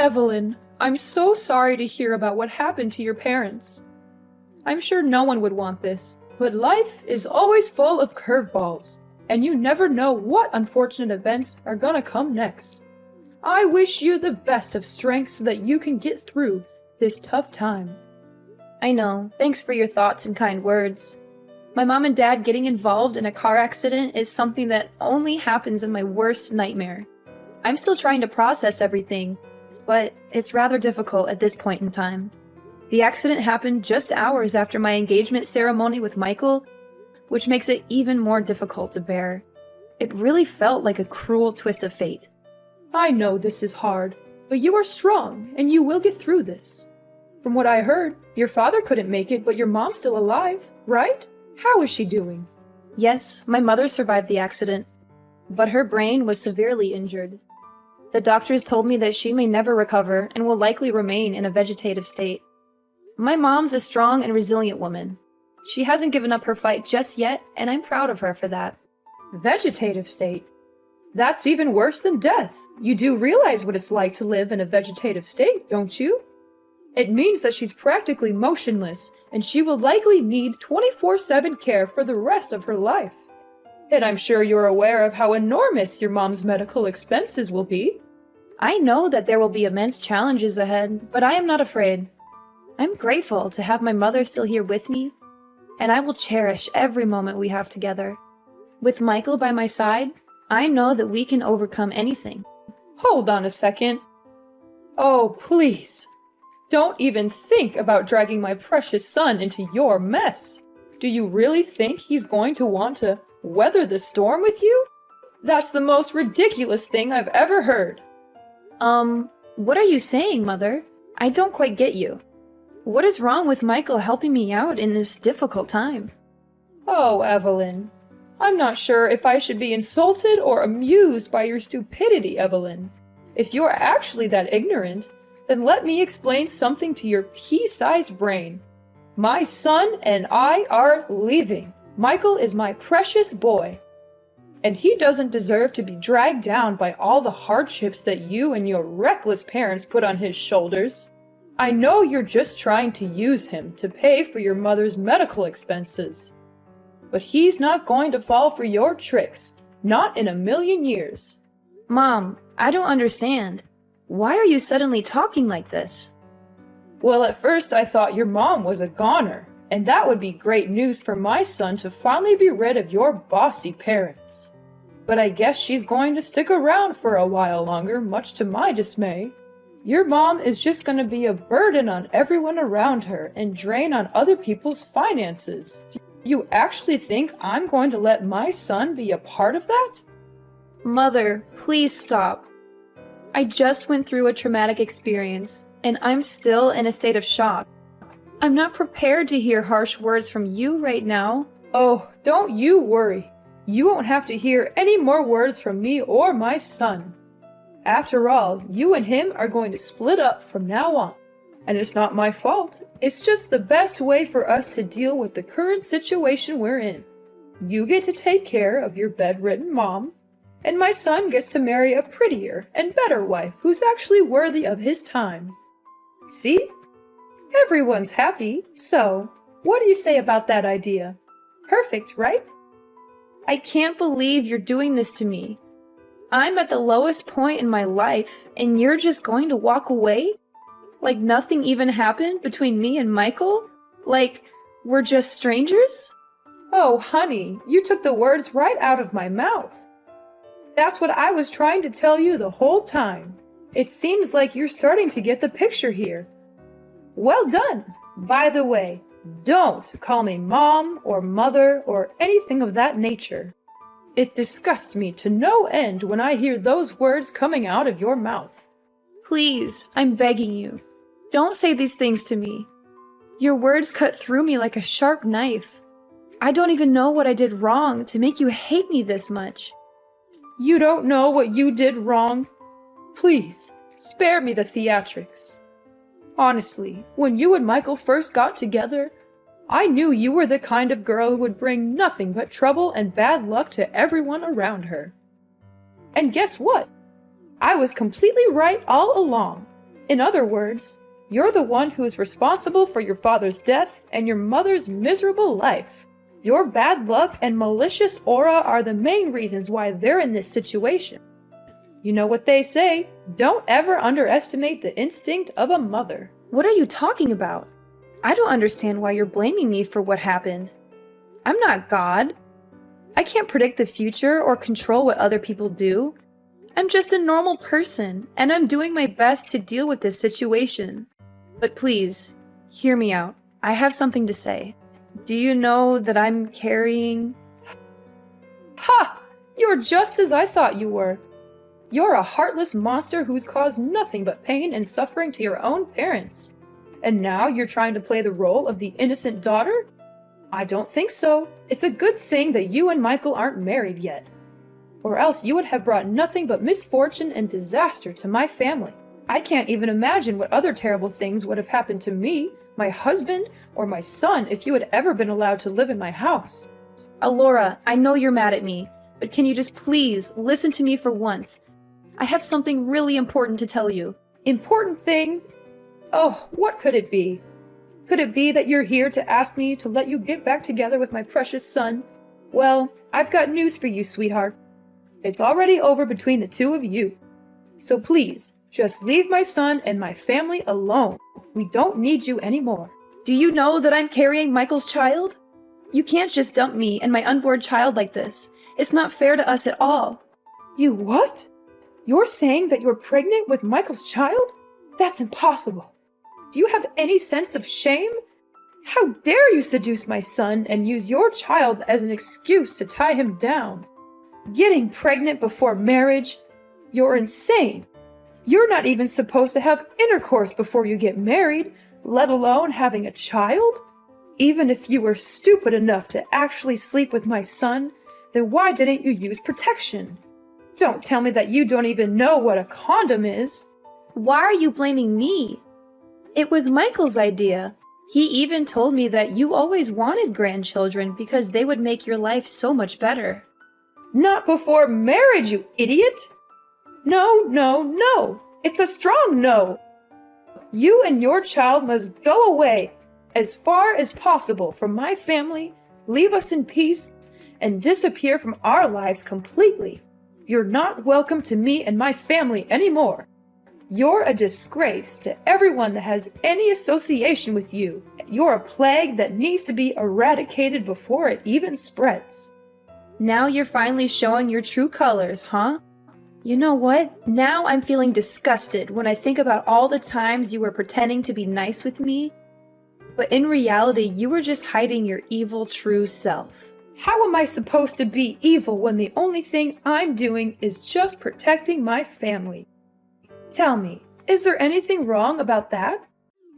Evelyn, I'm so sorry to hear about what happened to your parents. I'm sure no one would want this, but life is always full of curveballs, and you never know what unfortunate events are gonna come next. I wish you the best of strength so that you can get through this tough time. I know. Thanks for your thoughts and kind words. My mom and dad getting involved in a car accident is something that only happens in my worst nightmare. I'm still trying to process everything, but it's rather difficult at this point in time. The accident happened just hours after my engagement ceremony with Michael, which makes it even more difficult to bear. It really felt like a cruel twist of fate. I know this is hard, but you are strong, and you will get through this. From what I heard, your father couldn't make it, but your mom's still alive, right? How is she doing? Yes, my mother survived the accident, but her brain was severely injured. The doctors told me that she may never recover and will likely remain in a vegetative state. My mom's a strong and resilient woman. She hasn't given up her fight just yet, and I'm proud of her for that. Vegetative state? That's even worse than death. You do realize what it's like to live in a vegetative state, don't you? It means that she's practically motionless, and she will likely need 24/7 care for the rest of her life. And I'm sure you're aware of how enormous your mom's medical expenses will be. I know that there will be immense challenges ahead, but I am not afraid. I'm grateful to have my mother still here with me, and I will cherish every moment we have together. With Michael by my side, I know that we can overcome anything. Hold on a second. Oh, please. Don't even think about dragging my precious son into your mess. Do you really think he's going to want to weather the storm with you? That's the most ridiculous thing I've ever heard. What are you saying, Mother? I don't quite get you. What is wrong with Michael helping me out in this difficult time? Oh, Evelyn. I'm not sure if I should be insulted or amused by your stupidity, Evelyn. If you're actually that ignorant, then let me explain something to your pea-sized brain. My son and I are leaving. Michael is my precious boy. And he doesn't deserve to be dragged down by all the hardships that you and your reckless parents put on his shoulders. I know you're just trying to use him to pay for your mother's medical expenses. But he's not going to fall for your tricks, not in a million years. Mom, I don't understand. Why are you suddenly talking like this? Well, at first I thought your mom was a goner, and that would be great news for my son to finally be rid of your bossy parents. But I guess she's going to stick around for a while longer, much to my dismay. Your mom is just going to be a burden on everyone around her and drain on other people's finances. You actually think I'm going to let my son be a part of that? Mother, please stop. I just went through a traumatic experience, and I'm still in a state of shock. I'm not prepared to hear harsh words from you right now. Oh, don't you worry. You won't have to hear any more words from me or my son. After all, you and him are going to split up from now on. And it's not my fault. It's just the best way for us to deal with the current situation we're in. You get to take care of your bedridden mom, and my son gets to marry a prettier and better wife who's actually worthy of his time. See? Everyone's happy, so what do you say about that idea? Perfect, right? I can't believe you're doing this to me. I'm at the lowest point in my life, and you're just going to walk away? Like nothing even happened between me and Michael? Like we're just strangers? Oh, honey, you took the words right out of my mouth. That's what I was trying to tell you the whole time. It seems like you're starting to get the picture here. Well done. By the way, don't call me mom or mother or anything of that nature. It disgusts me to no end when I hear those words coming out of your mouth. Please, I'm begging you. Don't say these things to me. Your words cut through me like a sharp knife. I don't even know what I did wrong to make you hate me this much. You don't know what you did wrong? Please, spare me the theatrics. Honestly, when you and Michael first got together, I knew you were the kind of girl who would bring nothing but trouble and bad luck to everyone around her. And guess what? I was completely right all along. In other words, you're the one who's responsible for your father's death and your mother's miserable life. Your bad luck and malicious aura are the main reasons why they're in this situation. You know what they say, don't ever underestimate the instinct of a mother. What are you talking about? I don't understand why you're blaming me for what happened. I'm not God. I can't predict the future or control what other people do. I'm just a normal person, and I'm doing my best to deal with this situation. But please, hear me out. I have something to say. Do you know that I'm carrying... Ha! You're just as I thought you were. You're a heartless monster who's caused nothing but pain and suffering to your own parents. And now you're trying to play the role of the innocent daughter? I don't think so. It's a good thing that you and Michael aren't married yet. Or else you would have brought nothing but misfortune and disaster to my family. I can't even imagine what other terrible things would have happened to me, my husband, or my son if you had ever been allowed to live in my house. Alora, I know you're mad at me, but can you just please listen to me for once? I have something really important to tell you. Important thing? Oh, what could it be? Could it be that you're here to ask me to let you get back together with my precious son? Well, I've got news for you, sweetheart. It's already over between the two of you. So please, just leave my son and my family alone. We don't need you anymore. Do you know that I'm carrying Michael's child? You can't just dump me and my unborn child like this. It's not fair to us at all. You what? You're saying that you're pregnant with Michael's child? That's impossible. Do you have any sense of shame? How dare you seduce my son and use your child as an excuse to tie him down? Getting pregnant before marriage? You're insane. You're not even supposed to have intercourse before you get married, let alone having a child? Even if you were stupid enough to actually sleep with my son, then why didn't you use protection? Don't tell me that you don't even know what a condom is. Why are you blaming me? It was Michael's idea. He even told me that you always wanted grandchildren because they would make your life so much better. Not before marriage, you idiot! No, no, no! It's a strong no! You and your child must go away as far as possible from my family, leave us in peace, and disappear from our lives completely. You're not welcome to me and my family anymore. You're a disgrace to everyone that has any association with you. You're a plague that needs to be eradicated before it even spreads. Now you're finally showing your true colors, huh? You know what? Now I'm feeling disgusted when I think about all the times you were pretending to be nice with me, but in reality you were just hiding your evil true self. How am I supposed to be evil when the only thing I'm doing is just protecting my family? Tell me, is there anything wrong about that?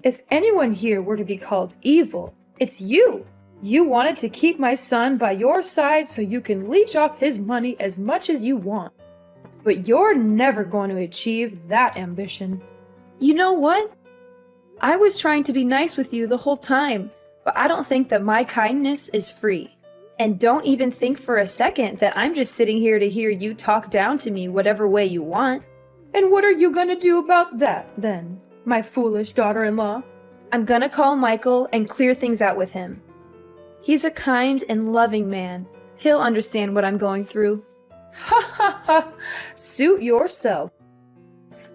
If anyone here were to be called evil, it's you. You wanted to keep my son by your side so you can leech off his money as much as you want. But you're never going to achieve that ambition. You know what? I was trying to be nice with you the whole time, but I don't think that my kindness is free. And don't even think for a second that I'm just sitting here to hear you talk down to me whatever way you want. And what are you gonna do about that, then, my foolish daughter-in-law? I'm gonna call Michael and clear things out with him. He's a kind and loving man. He'll understand what I'm going through. Ha ha ha! Suit yourself.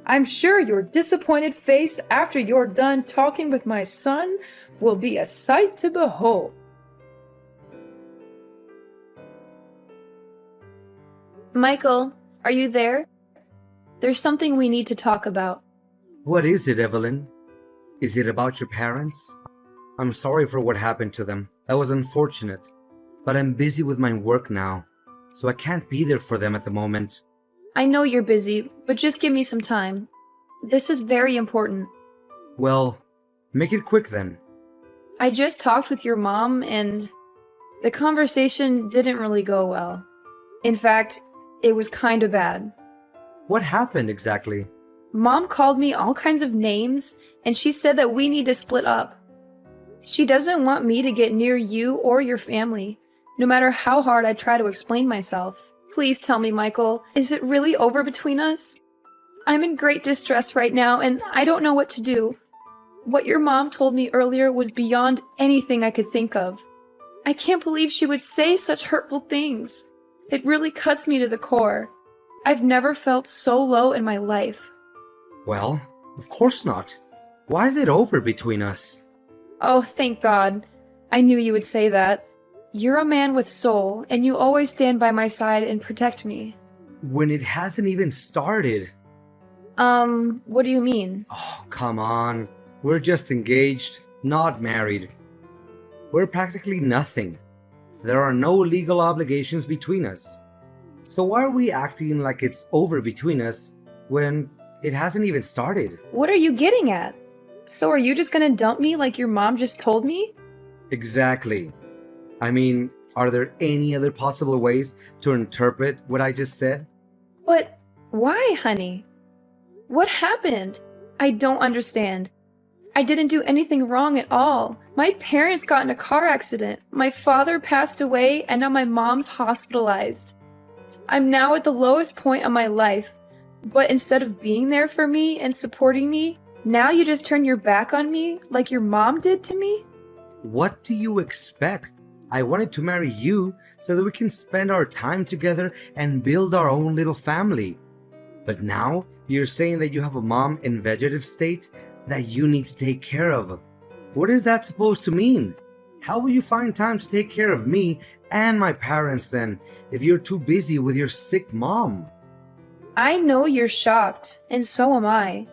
I'm sure your disappointed face after you're done talking with my son will be a sight to behold. Michael, are you there? There's something we need to talk about. What is it, Evelyn? Is it about your parents? I'm sorry for what happened to them. That was unfortunate. But I'm busy with my work now, so I can't be there for them at the moment. I know you're busy, but just give me some time. This is very important. Well, make it quick then. I just talked with your mom and the conversation didn't really go well. In fact, it was kind of bad. What happened exactly? Mom called me all kinds of names, and she said that we need to split up. She doesn't want me to get near you or your family, no matter how hard I try to explain myself. Please tell me, Michael, is it really over between us? I'm in great distress right now, and I don't know what to do. What your mom told me earlier was beyond anything I could think of. I can't believe she would say such hurtful things. It really cuts me to the core. I've never felt so low in my life. Well, of course not. Why is it over between us? Oh, thank God. I knew you would say that. You're a man with soul, and you always stand by my side and protect me. When it hasn't even started. What do you mean? Oh, come on. We're just engaged, not married. We're practically nothing. There are no legal obligations between us. So why are we acting like it's over between us when it hasn't even started? What are you getting at? So are you just gonna dump me like your mom just told me? Exactly. I mean, are there any other possible ways to interpret what I just said? But why, honey? What happened? I don't understand. I didn't do anything wrong at all. My parents got in a car accident. My father passed away, and now my mom's hospitalized. I'm now at the lowest point of my life. But instead of being there for me and supporting me, now you just turn your back on me like your mom did to me? What do you expect? I wanted to marry you so that we can spend our time together and build our own little family. But now you're saying that you have a mom in vegetative state that you need to take care of. What is that supposed to mean? How will you find time to take care of me and my parents then if you're too busy with your sick mom? I know you're shocked, and so am I.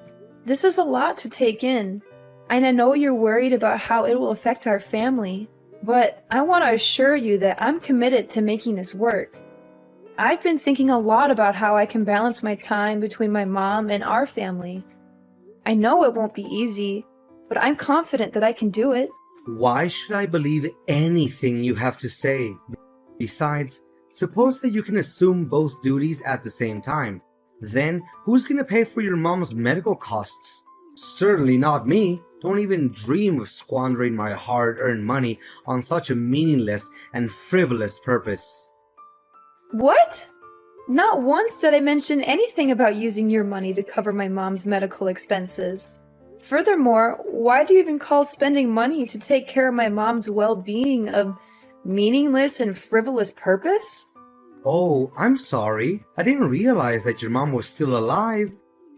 This is a lot to take in, and I know you're worried about how it will affect our family, but I want to assure you that I'm committed to making this work. I've been thinking a lot about how I can balance my time between my mom and our family. I know it won't be easy, but I'm confident that I can do it. Why should I believe anything you have to say? Besides, suppose that you can assume both duties at the same time. Then, who's gonna pay for your mom's medical costs? Certainly not me. Don't even dream of squandering my hard-earned money on such a meaningless and frivolous purpose. What? Not once did I mention anything about using your money to cover my mom's medical expenses. Furthermore, why do you even call spending money to take care of my mom's well-being a meaningless and frivolous purpose? Oh, I'm sorry. I didn't realize that your mom was still alive.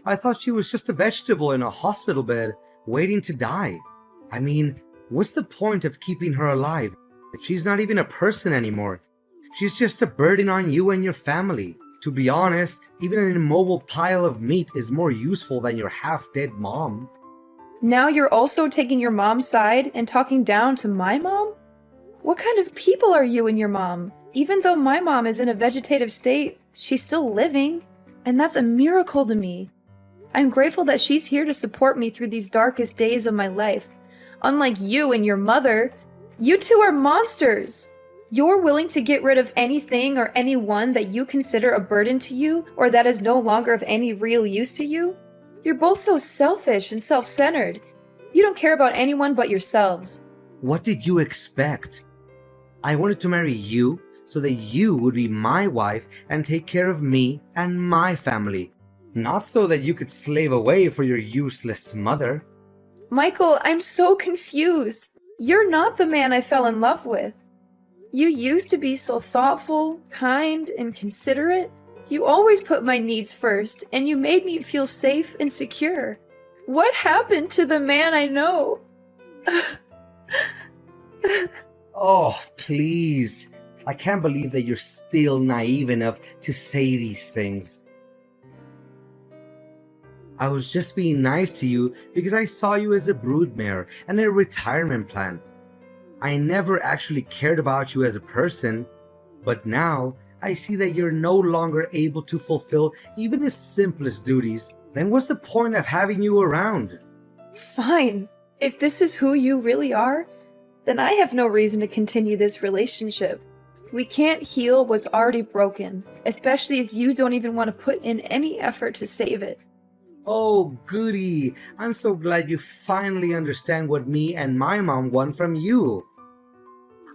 I thought she was just a vegetable in a hospital bed, waiting to die. I mean, what's the point of keeping her alive? She's not even a person anymore. She's just a burden on you and your family. To be honest, even an immobile pile of meat is more useful than your half-dead mom. Now you're also taking your mom's side and talking down to my mom? What kind of people are you and your mom? Even though my mom is in a vegetative state, she's still living, and that's a miracle to me. I'm grateful that she's here to support me through these darkest days of my life. Unlike you and your mother, you two are monsters. You're willing to get rid of anything or anyone that you consider a burden to you or that is no longer of any real use to you? You're both so selfish and self-centered. You don't care about anyone but yourselves. What did you expect? I wanted to marry you so that you would be my wife and take care of me and my family. Not so that you could slave away for your useless mother. Michael, I'm so confused. You're not the man I fell in love with. You used to be so thoughtful, kind, and considerate. You always put my needs first, and you made me feel safe and secure. What happened to the man I know? Oh, please. I can't believe that you're still naive enough to say these things. I was just being nice to you because I saw you as a broodmare and a retirement plan. I never actually cared about you as a person, but now I see that you're no longer able to fulfill even the simplest duties. Then what's the point of having you around? Fine. If this is who you really are, then I have no reason to continue this relationship. We can't heal what's already broken, especially if you don't even want to put in any effort to save it. Oh, goody. I'm so glad you finally understand what me and my mom want from you.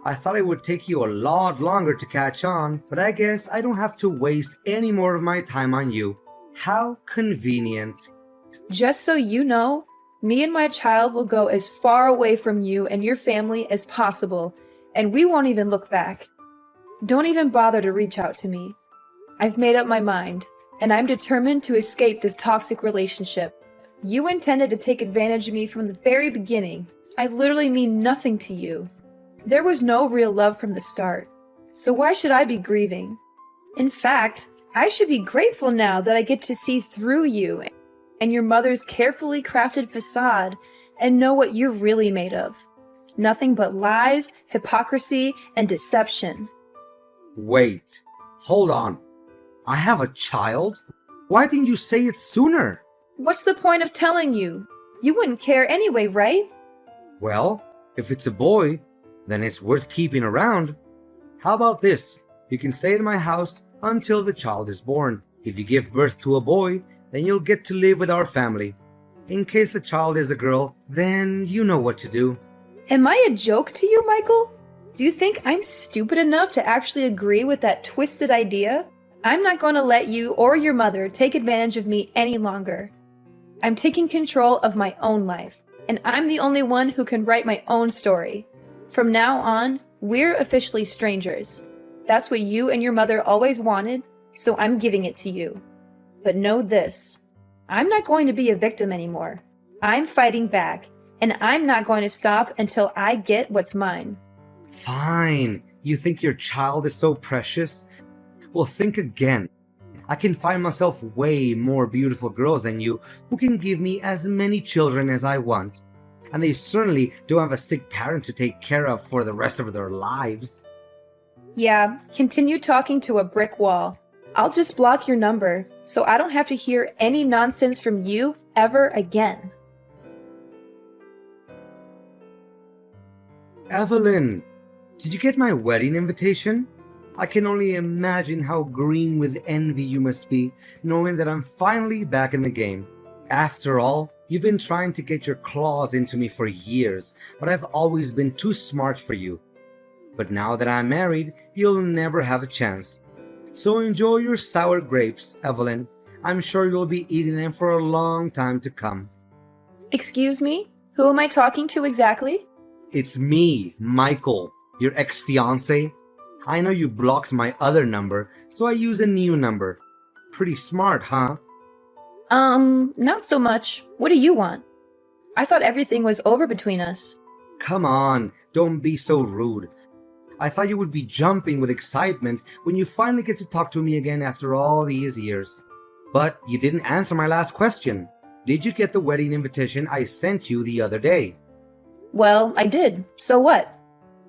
I thought it would take you a lot longer to catch on, but I guess I don't have to waste any more of my time on you. How convenient. Just so you know, me and my child will go as far away from you and your family as possible, and we won't even look back. Don't even bother to reach out to me. I've made up my mind, and I'm determined to escape this toxic relationship. You intended to take advantage of me from the very beginning. I literally mean nothing to you. There was no real love from the start, so why should I be grieving? In fact, I should be grateful now that I get to see through you and your mother's carefully crafted facade and know what you're really made of. Nothing but lies, hypocrisy, and deception. Wait, hold on. I have a child? Why didn't you say it sooner? What's the point of telling you? You wouldn't care anyway, right? Well, if it's a boy, then it's worth keeping around. How about this? You can stay at my house until the child is born. If you give birth to a boy, then you'll get to live with our family. In case the child is a girl, then you know what to do. Am I a joke to you, Michael? Do you think I'm stupid enough to actually agree with that twisted idea? I'm not going to let you or your mother take advantage of me any longer. I'm taking control of my own life, and I'm the only one who can write my own story. From now on, we're officially strangers. That's what you and your mother always wanted, so I'm giving it to you. But know this, I'm not going to be a victim anymore. I'm fighting back, and I'm not going to stop until I get what's mine. Fine. You think your child is so precious? Well, think again. I can find myself way more beautiful girls than you who can give me as many children as I want. And they certainly don't have a sick parent to take care of for the rest of their lives. Yeah, continue talking to a brick wall. I'll just block your number, so I don't have to hear any nonsense from you ever again. Evelyn, did you get my wedding invitation? I can only imagine how green with envy you must be, knowing that I'm finally back in the game. After all, you've been trying to get your claws into me for years, but I've always been too smart for you. But now that I'm married, you'll never have a chance. So enjoy your sour grapes, Evelyn. I'm sure you'll be eating them for a long time to come. Excuse me? Who am I talking to exactly? It's me, Michael, your ex-fiancé. I know you blocked my other number, so I use a new number. Pretty smart, huh? Not so much. What do you want? I thought everything was over between us. Come on, don't be so rude. I thought you would be jumping with excitement when you finally get to talk to me again after all these years. But you didn't answer my last question. Did you get the wedding invitation I sent you the other day? Well, I did. So what?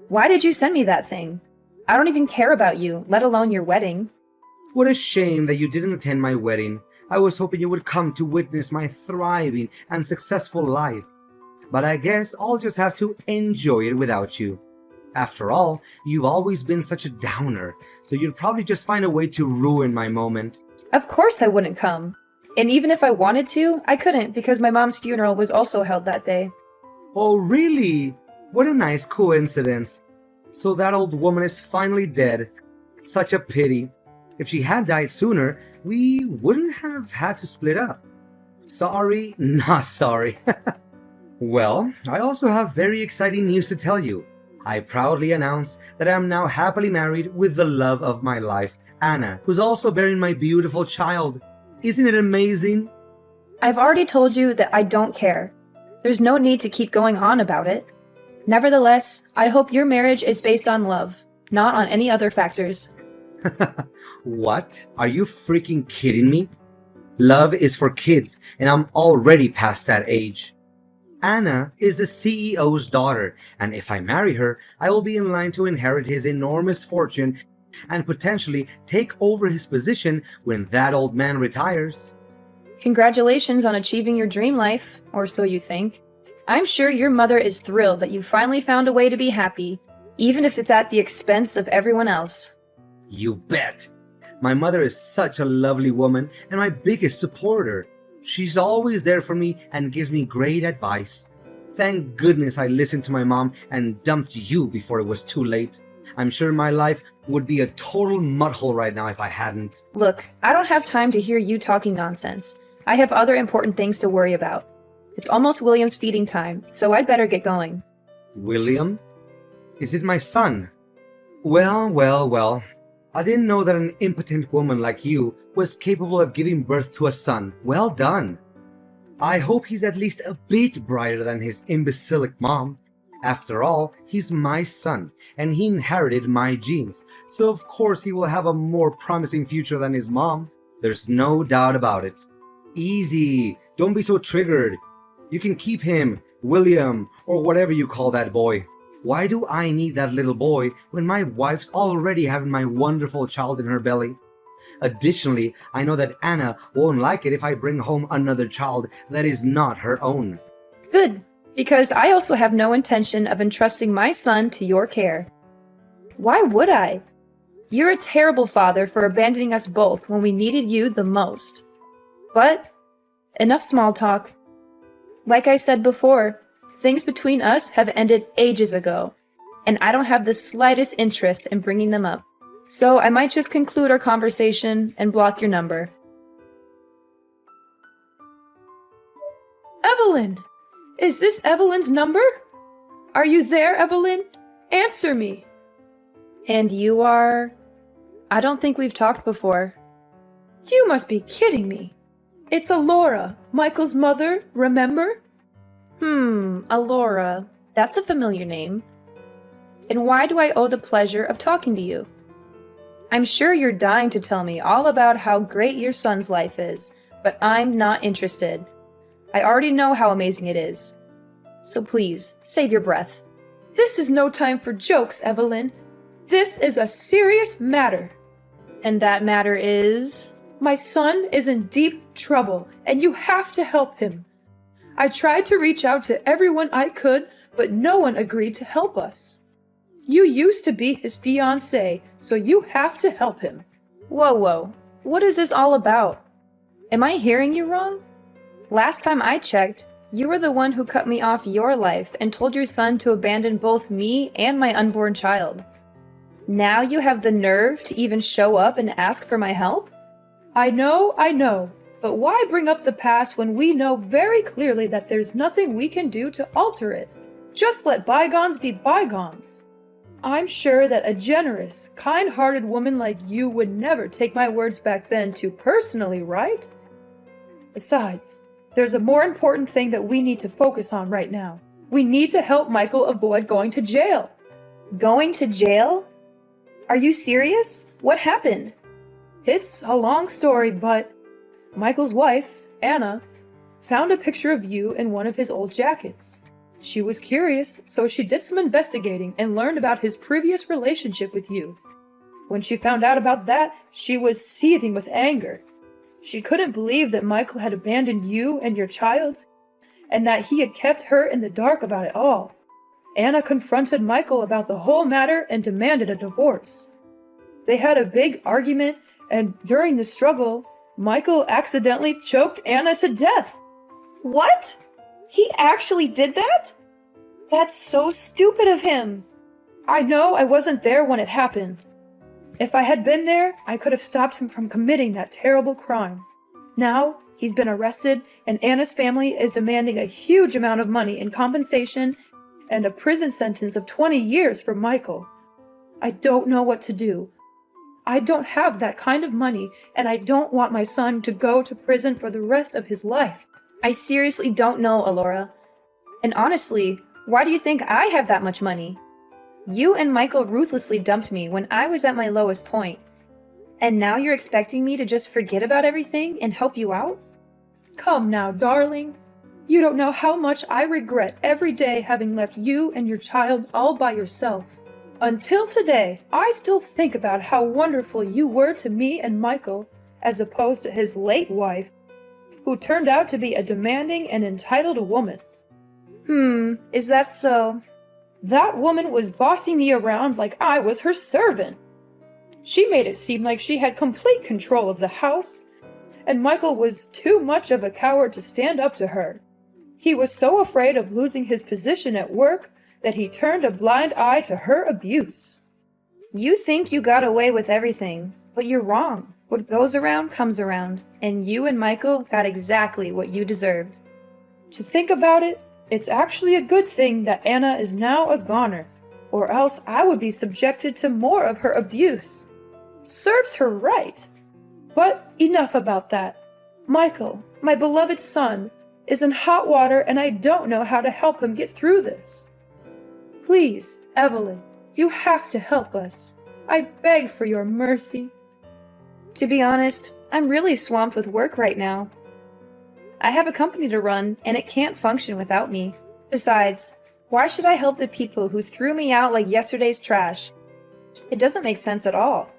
Why did you send me that thing? I don't even care about you, let alone your wedding. What a shame that you didn't attend my wedding. I was hoping you would come to witness my thriving and successful life. But I guess I'll just have to enjoy it without you. After all, you've always been such a downer, so you'd probably just find a way to ruin my moment. Of course I wouldn't come. And even if I wanted to, I couldn't because my mom's funeral was also held that day. Oh, really? What a nice coincidence. So that old woman is finally dead. Such a pity. If she had died sooner, we wouldn't have had to split up. Sorry, not sorry. Well, I also have very exciting news to tell you. I proudly announce that I am now happily married with the love of my life, Anna, who's also bearing my beautiful child. Isn't it amazing? I've already told you that I don't care. There's no need to keep going on about it. Nevertheless, I hope your marriage is based on love, not on any other factors. What? Are you freaking kidding me? Love is for kids, and I'm already past that age. Anna is the CEO's daughter, and if I marry her, I will be in line to inherit his enormous fortune and potentially take over his position when that old man retires. Congratulations on achieving your dream life, or so you think. I'm sure your mother is thrilled that you finally found a way to be happy, even if it's at the expense of everyone else. You bet. My mother is such a lovely woman and my biggest supporter. She's always there for me and gives me great advice. Thank goodness I listened to my mom and dumped you before it was too late. I'm sure my life would be a total mudhole right now if I hadn't. Look, I don't have time to hear you talking nonsense. I have other important things to worry about. It's almost William's feeding time, so I'd better get going. William? Is it my son? Well. I didn't know that an impotent woman like you was capable of giving birth to a son. Well done. I hope he's at least a bit brighter than his imbecilic mom. After all, he's my son, and he inherited my genes, so of course he will have a more promising future than his mom. There's no doubt about it. Easy, don't be so triggered. You can keep him, William, or whatever you call that boy. Why do I need that little boy when my wife's already having my wonderful child in her belly? Additionally, I know that Anna won't like it if I bring home another child that is not her own. Good, because I also have no intention of entrusting my son to your care. Why would I? You're a terrible father for abandoning us both when we needed you the most. But, enough small talk. Like I said before, things between us have ended ages ago, and I don't have the slightest interest in bringing them up. So I might just conclude our conversation and block your number. Evelyn! Is this Evelyn's number? Are you there, Evelyn? Answer me! And you are? I don't think we've talked before. You must be kidding me. It's Alora, Michael's mother, remember? Alora. That's a familiar name. And why do I owe the pleasure of talking to you? I'm sure you're dying to tell me all about how great your son's life is, but I'm not interested. I already know how amazing it is. So please, save your breath. This is no time for jokes, Evelyn. This is a serious matter. And that matter is? My son is in deep trouble, and you have to help him. I tried to reach out to everyone I could, but no one agreed to help us. You used to be his fiancé, so you have to help him. Whoa. What is this all about? Am I hearing you wrong? Last time I checked, you were the one who cut me off your life and told your son to abandon both me and my unborn child. Now you have the nerve to even show up and ask for my help? I know, but why bring up the past when we know very clearly that there's nothing we can do to alter it? Just let bygones be bygones. I'm sure that a generous, kind-hearted woman like you would never take my words back then too personally, right? Besides, there's a more important thing that we need to focus on right now. We need to help Michael avoid going to jail. Going to jail? Are you serious? What happened? It's a long story, but Michael's wife, Anna, found a picture of you in one of his old jackets. She was curious, so she did some investigating and learned about his previous relationship with you. When she found out about that, she was seething with anger. She couldn't believe that Michael had abandoned you and your child, and that he had kept her in the dark about it all. Anna confronted Michael about the whole matter and demanded a divorce. They had a big argument, and during the struggle, Michael accidentally choked Anna to death. What? He actually did that? That's so stupid of him. I know I wasn't there when it happened. If I had been there, I could have stopped him from committing that terrible crime. Now, he's been arrested, and Anna's family is demanding a huge amount of money in compensation and a prison sentence of 20 years for Michael. I don't know what to do. I don't have that kind of money, and I don't want my son to go to prison for the rest of his life. I seriously don't know, Alora. And honestly, why do you think I have that much money? You and Michael ruthlessly dumped me when I was at my lowest point. And now you're expecting me to just forget about everything and help you out? Come now, darling. You don't know how much I regret every day having left you and your child all by yourself. Until today, I still think about how wonderful you were to me and Michael, as opposed to his late wife, who turned out to be a demanding and entitled woman. Is that so? That woman was bossing me around like I was her servant. She made it seem like she had complete control of the house, and Michael was too much of a coward to stand up to her. He was so afraid of losing his position at work that he turned a blind eye to her abuse. You think you got away with everything, but you're wrong. What goes around comes around, and you and Michael got exactly what you deserved. To think about it, it's actually a good thing that Anna is now a goner, or else I would be subjected to more of her abuse. Serves her right. But enough about that. Michael, my beloved son, is in hot water and I don't know how to help him get through this. Please, Evelyn, you have to help us. I beg for your mercy. To be honest, I'm really swamped with work right now. I have a company to run, and it can't function without me. Besides, why should I help the people who threw me out like yesterday's trash? It doesn't make sense at all.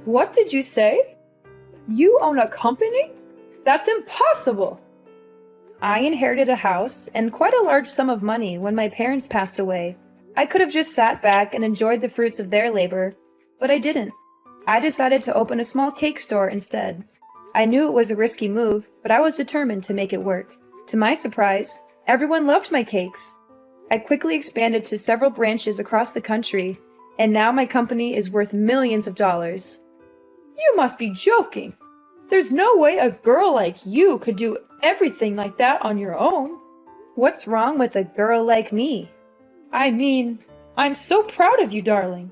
What did you say? You own a company? That's impossible! I inherited a house and quite a large sum of money when my parents passed away. I could have just sat back and enjoyed the fruits of their labor, but I didn't. I decided to open a small cake store instead. I knew it was a risky move, but I was determined to make it work. To my surprise, everyone loved my cakes. I quickly expanded to several branches across the country, and now my company is worth millions of dollars. You must be joking. There's no way a girl like you could do everything like that on your own. What's wrong with a girl like me? I mean, I'm so proud of you, darling.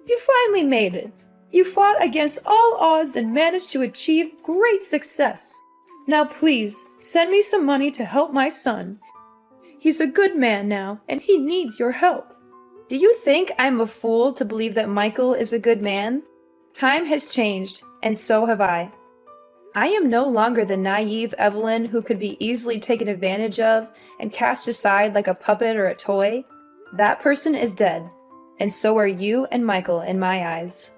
You finally made it. You fought against all odds and managed to achieve great success. Now please, send me some money to help my son. He's a good man now, and he needs your help. Do you think I'm a fool to believe that Michael is a good man? Time has changed, and so have I. I am no longer the naive Evelyn who could be easily taken advantage of and cast aside like a puppet or a toy. That person is dead, and so are you and Michael in my eyes.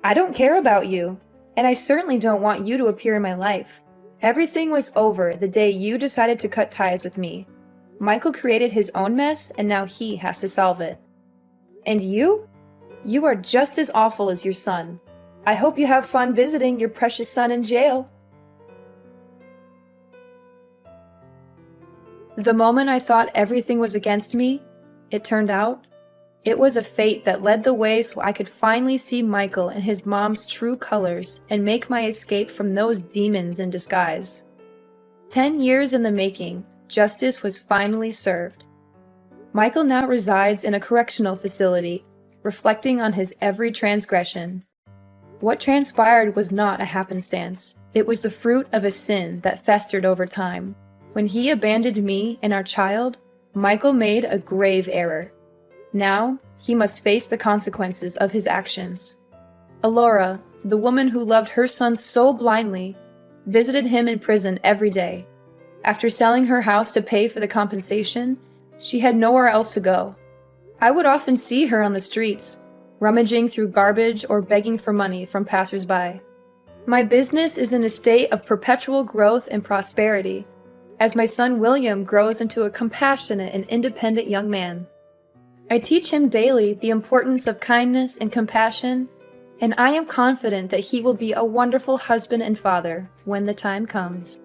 I don't care about you, and I certainly don't want you to appear in my life. Everything was over the day you decided to cut ties with me. Michael created his own mess, and now he has to solve it. And you? You are just as awful as your son. I hope you have fun visiting your precious son in jail. The moment I thought everything was against me, it turned out, it was a fate that led the way so I could finally see Michael in his mom's true colors and make my escape from those demons in disguise. 10 years in the making, justice was finally served. Michael now resides in a correctional facility, reflecting on his every transgression. What transpired was not a happenstance. It was the fruit of a sin that festered over time. When he abandoned me and our child, Michael made a grave error. Now, he must face the consequences of his actions. Alora, the woman who loved her son so blindly, visited him in prison every day. After selling her house to pay for the compensation, she had nowhere else to go. I would often see her on the streets, rummaging through garbage or begging for money from passers-by. My business is in a state of perpetual growth and prosperity, as my son William grows into a compassionate and independent young man. I teach him daily the importance of kindness and compassion, and I am confident that he will be a wonderful husband and father when the time comes.